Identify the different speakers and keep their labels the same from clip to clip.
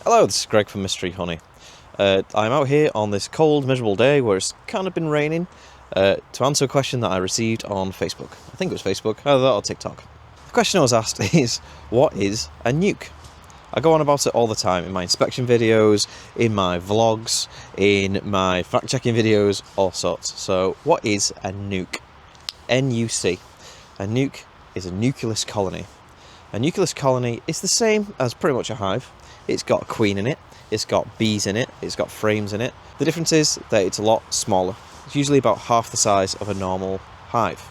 Speaker 1: Hello, this is Greg from Mystery Honey. I'm out here on this cold, miserable day where it's kind of been raining to answer a question that I received on Facebook. I think it was Facebook, either that or TikTok. The question I was asked is, what is a nuke? I go on about it all the time in my inspection videos, in my vlogs, in my fact-checking videos, all sorts. So, what is a nuke? N-U-C. A nuke is a nucleus colony. A nucleus colony is the same as pretty much a hive. It's got a queen in it, it's got bees in it, it's got frames in it. The difference is that it's a lot smaller. It's usually about half the size of a normal hive.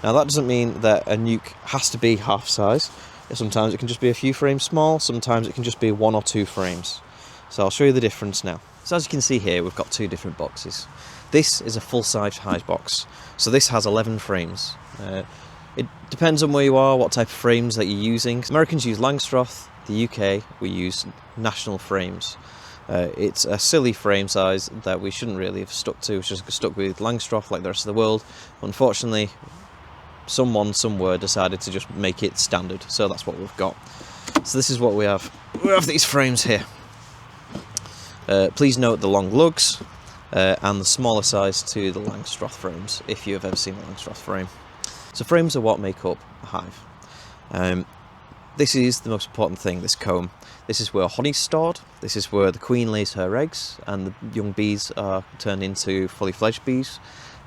Speaker 1: Now that doesn't mean that a nuke has to be half size. Sometimes it can just be a few frames small, sometimes it can just be 1 or 2 frames. So I'll show you the difference now. So as you can see here, we've got 2 different boxes. This is a full-size hive box, so this has 11 frames. It depends on where you are, what type of frames that you're using. Americans use Langstroth, the UK we use national frames. It's a silly frame size that we shouldn't really have stuck to. It's just stuck with Langstroth like the rest of the world. Unfortunately, someone somewhere decided to just make it standard, so that's what we've got. So this is what we have. We have these frames here. Please note the long lugs and the smaller size to the Langstroth frames, if you have ever seen a Langstroth frame. So frames are what make up a hive. This is the most important thing, this comb. This is where honey's stored, this is where the queen lays her eggs and the young bees are turned into fully fledged bees,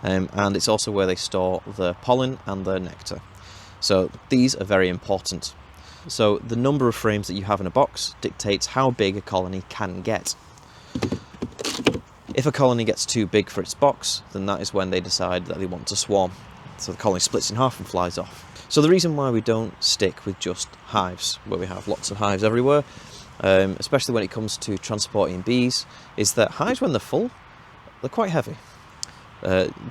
Speaker 1: and it's also where they store the pollen and the nectar. So these are very important. So the number of frames that you have in a box dictates how big a colony can get. If a colony gets too big for its box, then that is when they decide that they want to swarm. So the colony splits in half and flies off. So the reason why we don't stick with just hives, where we have lots of hives everywhere, especially when it comes to transporting bees, is that hives, when they're full, they're quite heavy.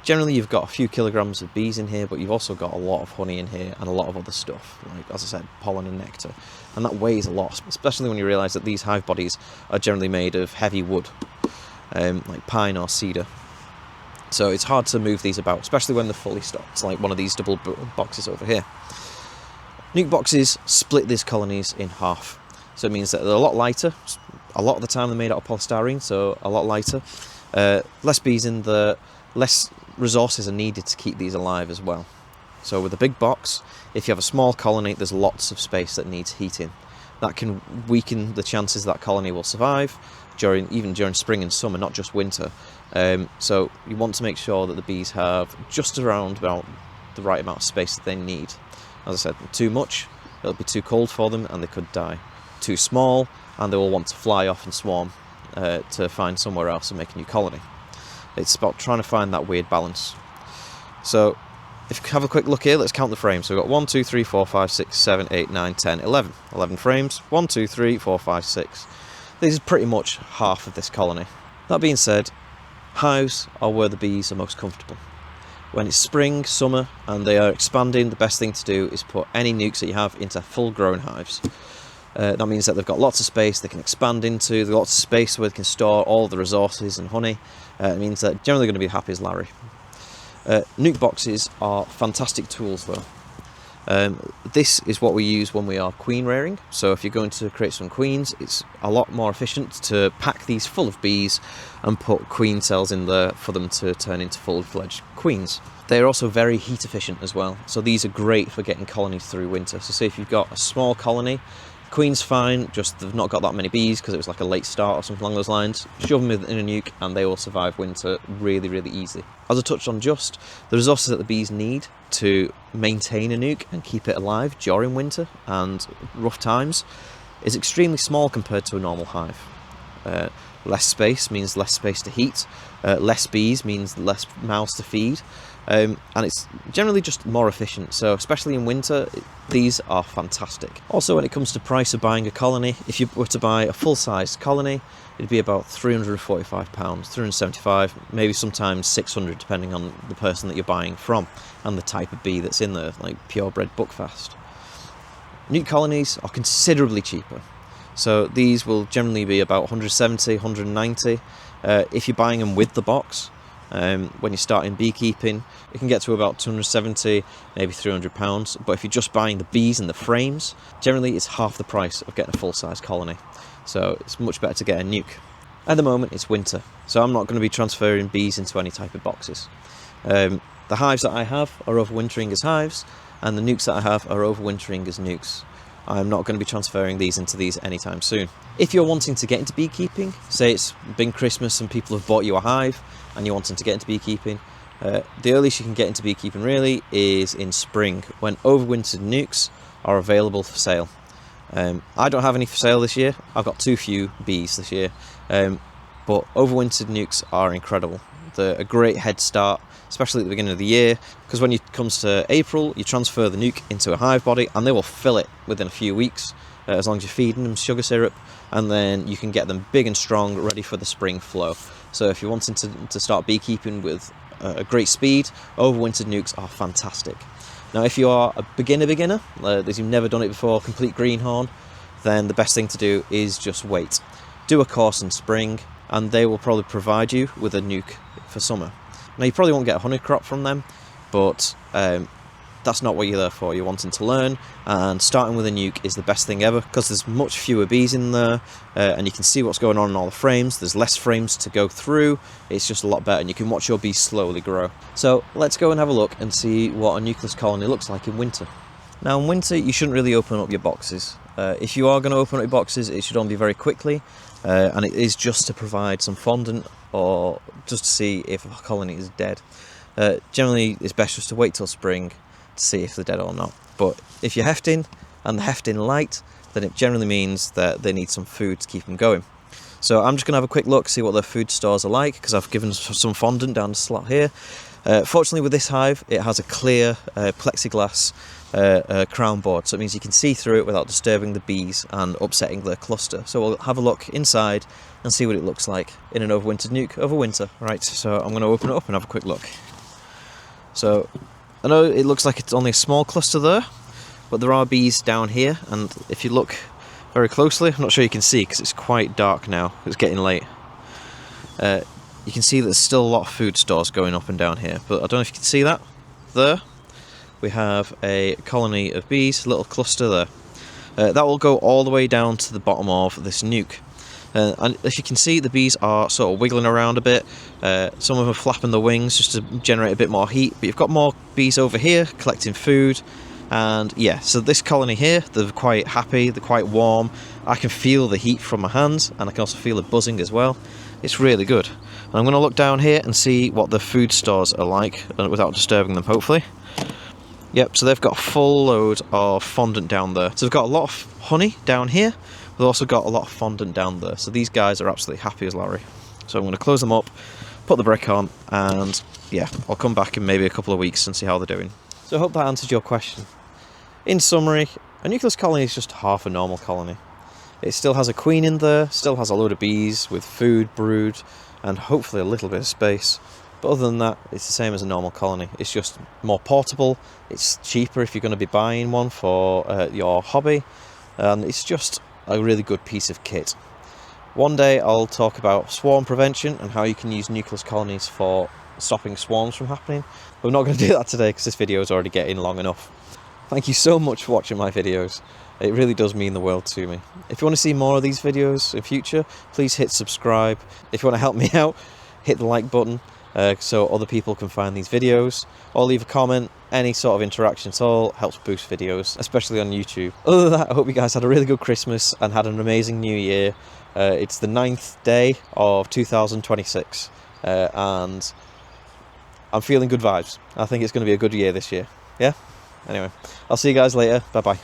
Speaker 1: Generally you've got a few kilograms of bees in here, but you've also got a lot of honey in here and a lot of other stuff, like, as I said, pollen and nectar. And that weighs a lot, especially when you realise that these hive bodies are generally made of heavy wood, like pine or cedar. So it's hard to move these about, especially when they're fully stocked, like one of these double boxes over here. Nuke boxes split these colonies in half. So it means that they're a lot lighter. A lot of the time they're made out of polystyrene, so a lot lighter. Less bees in there, less resources are needed to keep these alive as well. So with a big box, if you have a small colony, there's lots of space that needs heating. That can weaken the chances that colony will survive, even during spring and summer, not just winter. So you want to make sure that the bees have just around about the right amount of space that they need. As I said, too much, it'll be too cold for them and they could die. Too small, and they will want to fly off and swarm to find somewhere else and make a new colony. It's about trying to find that weird balance. So if you have a quick look here, let's count the frames. So we've got 1, 2, 3, 4, 5, 6, 7, 8, 9, 10, 11. 11 frames. 1, 2, 3, 4, 5, 6. This is pretty much half of this colony. That being said, hives are where the bees are most comfortable. When it's spring, summer, and they are expanding, the best thing to do is put any nukes that you have into full-grown hives. That means that they've got lots of space they can expand into, they've got lots of space where they can store all the resources and honey. It means that generally they're going to be happy as Larry. Nuke boxes are fantastic tools though. This is what we use when we are queen rearing. So if you're going to create some queens, it's a lot more efficient to pack these full of bees and put queen cells in there for them to turn into full-fledged queens. They're also very heat efficient as well. So these are great for getting colonies through winter. So say if you've got a small colony, queen's fine, just they've not got that many bees because it was like a late start or something along those lines. Shove them in a nuke and they will survive winter really, really easy. As I touched on just, the resources that the bees need to maintain a nuke and keep it alive during winter and rough times is extremely small compared to a normal hive. Less space means less space to heat, less bees means less mouths to feed, and it's generally just more efficient. So especially in winter, these are fantastic. Also, when it comes to price of buying a colony, if you were to buy a full-sized colony, it'd be about £345, £375, maybe sometimes £600 depending on the person that you're buying from and the type of bee that's in there, like purebred buckfast. Nuke colonies are considerably cheaper. So these will generally be about 170, 190. If you're buying them with the box, When you're starting beekeeping, it can get to about 270, maybe £300. But if you're just buying the bees and the frames, generally it's half the price of getting a full-size colony. So it's much better to get a nuke. At the moment it's winter, so I'm not going to be transferring bees into any type of boxes. The hives that I have are overwintering as hives, and the nukes that I have are overwintering as nukes. I'm not going to be transferring these into these anytime soon. If you're wanting to get into beekeeping, say it's been Christmas and people have bought you a hive and you're wanting to get into beekeeping, the earliest you can get into beekeeping really is in spring, when overwintered nukes are available for sale. I don't have any for sale this year. I've got too few bees this year, but overwintered nukes are incredible. They're a great head start, especially at the beginning of the year, because when it comes to April, you transfer the nuke into a hive body and they will fill it within a few weeks, as long as you're feeding them sugar syrup, and then you can get them big and strong, ready for the spring flow. So if you're wanting to start beekeeping with a great speed, overwintered nukes are fantastic. Now if you are a beginner, as you've never done it before, complete greenhorn, then the best thing to do is just wait. Do a course in spring and they will probably provide you with a nuke for summer. Now you probably won't get a honey crop from them, but that's not what you're there for. You're wanting to learn, and starting with a nuke is the best thing ever, because there's much fewer bees in there, and you can see what's going on in all the frames. There's less frames to go through. It's just a lot better, and you can watch your bees slowly grow. So let's go and have a look and see what a nucleus colony looks like in winter. Now in winter you shouldn't really open up your boxes. If you are going to open up your boxes, it should only be very quickly, and it is just to provide some fondant or just to see if a colony is dead. Generally it's best just to wait till spring to see if they're dead or not. But if you're hefting and the hefting light, then it generally means that they need some food to keep them going. So I'm just going to have a quick look, see what their food stores are like, because I've given some fondant down the slot here. Fortunately with this hive, it has a clear plexiglass crown board, so it means you can see through it without disturbing the bees and upsetting their cluster. So we'll have a look inside and see what it looks like in an overwintered nuke over winter. Right, so I'm going to open it up and have a quick look. So I know it looks like it's only a small cluster there, but there are bees down here, and if you look very closely, I'm not sure you can see because it's quite dark now, it's getting late. You can see that there's still a lot of food stores going up and down here, but I don't know if you can see that. There we have a colony of bees, a little cluster there. That will go all the way down to the bottom of this nuke. And if you can see, the bees are sort of wiggling around a bit. Some of them are flapping the wings just to generate a bit more heat, but you've got more bees over here collecting food. And yeah, so this colony here, they're quite happy, they're quite warm. I can feel the heat from my hands, and I can also feel the buzzing as well. It's really good. And I'm going to look down here and see what the food stores are like without disturbing them, hopefully. Yep, so they've got a full load of fondant down there. So they've got a lot of honey down here. They've also got a lot of fondant down there. So these guys are absolutely happy as Larry. So I'm going to close them up, put the brick on, and yeah, I'll come back in maybe a couple of weeks and see how they're doing. So I hope that answered your question. In summary, a nucleus colony is just half a normal colony. It still has a queen in there, still has a load of bees with food, brood, and hopefully a little bit of space. But other than that, it's the same as a normal colony. It's just more portable, it's cheaper if you're going to be buying one for your hobby, and it's just a really good piece of kit. One day I'll talk about swarm prevention and how you can use nucleus colonies for stopping swarms from happening. But we're not going to do that today because this video is already getting long enough. Thank you so much for watching my videos. It really does mean the world to me. If you want to see more of these videos in future, please hit subscribe. If you want to help me out, hit the like button so other people can find these videos, or leave a comment. Any sort of interaction at all helps boost videos, especially on YouTube. Other than that, I hope you guys had a really good Christmas and had an amazing New Year. It's the 9th day of 2026, and I'm feeling good vibes. I think it's going to be a good year this year. Yeah? Anyway, I'll see you guys later. Bye-bye.